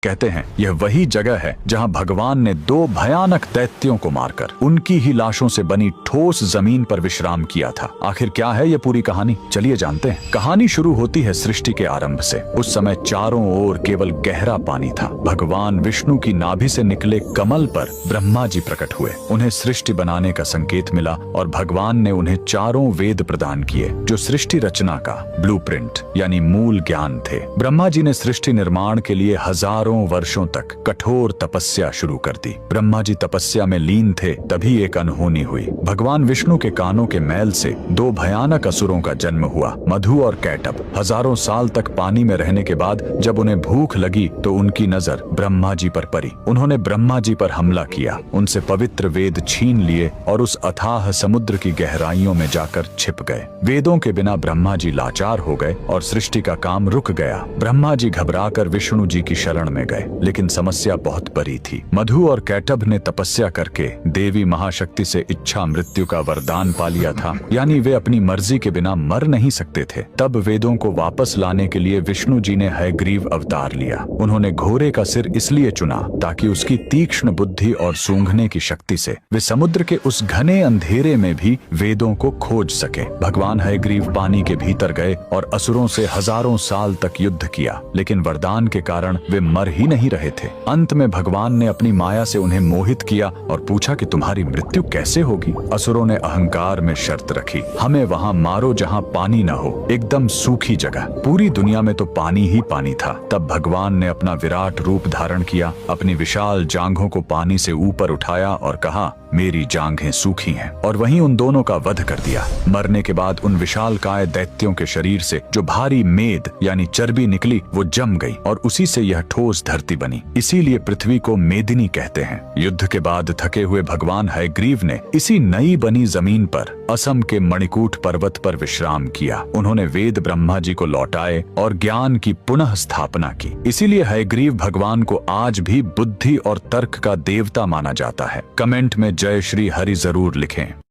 कहते हैं यह वही जगह है जहाँ भगवान ने 2 भयानक दैत्यों को मारकर उनकी ही लाशों से बनी ठोस जमीन पर विश्राम किया था। आखिर क्या है यह पूरी कहानी, चलिए जानते हैं। कहानी शुरू होती है सृष्टि के आरंभ से। उस समय चारों ओर केवल गहरा पानी था। भगवान विष्णु की नाभि से निकले कमल पर ब्रह्मा जी प्रकट हुए। उन्हें सृष्टि बनाने का संकेत मिला और भगवान ने उन्हें चारों वेद प्रदान किए जो सृष्टि रचना का ब्लूप्रिंट यानी मूल ज्ञान थे। ब्रह्मा जी ने सृष्टि निर्माण के लिए हजारों वर्षों तक कठोर तपस्या शुरू कर दी। ब्रह्मा जी तपस्या में लीन थे, तभी एक अनहोनी हुई। भगवान विष्णु के कानों के मैल से 2 भयानक असुरों का जन्म हुआ, मधु और कैटभ। हजारों साल तक पानी में रहने के बाद जब उन्हें भूख लगी तो उनकी नजर ब्रह्मा जी पर पड़ी। उन्होंने ब्रह्मा जी पर हमला किया, उनसे पवित्र वेद छीन लिए और उस अथाह समुद्र की गहराइयों में जाकर छिप गए। वेदों के बिना ब्रह्मा जी लाचार हो गए और सृष्टि का काम रुक गया। ब्रह्मा जी घबराकर विष्णु जी की शरण में गए, लेकिन समस्या बहुत बड़ी थी। मधु और कैटभ ने तपस्या करके देवी महाशक्ति से इच्छा मृत्यु का वरदान पा लिया था, यानी वे अपनी मर्जी के बिना मर नहीं सकते थे। तब वेदों को वापस लाने के लिए विष्णु जी ने हयग्रीव अवतार लिया। उन्होंने घोड़े का सिर इसलिए चुना ताकि उसकी तीक्ष्ण बुद्धि और सूंघने की शक्ति से वे समुद्र के उस घने अंधेरे में भी वेदों को खोज सके। भगवान हयग्रीव पानी के भीतर गए और असुरों से हजारों साल तक युद्ध किया, लेकिन वरदान के कारण वे मर ही नहीं रहे थे। अंत में भगवान ने अपनी माया से उन्हें मोहित किया और पूछा कि तुम्हारी मृत्यु कैसे होगी। असुरों ने अहंकार में शर्त रखी, हमें वहां मारो जहां पानी न हो, एकदम सूखी जगह। पूरी दुनिया में तो पानी ही पानी था। तब भगवान ने अपना विराट रूप धारण किया, अपनी विशाल जांघों को पानी से ऊपर उठाया और कहा, मेरी जांघें सूखी हैं, और वहीं उन दोनों का वध कर दिया। मरने के बाद उन विशालकाय दैत्यों के शरीर से जो भारी मेद यानी चर्बी निकली वो जम गई और उसी से यह ठोस धरती बनी। इसीलिए पृथ्वी को मेदिनी कहते हैं। युद्ध के बाद थके हुए भगवान हयग्रीव ने इसी नई बनी जमीन पर असम के मणिकूट पर्वत पर विश्राम किया। उन्होंने वेद ब्रह्मा जी को लौटाए और ज्ञान की पुनः स्थापना की। इसीलिए हयग्रीव भगवान को आज भी बुद्धि और तर्क का देवता माना जाता है। कमेंट में जय श्री हरि जरूर लिखें।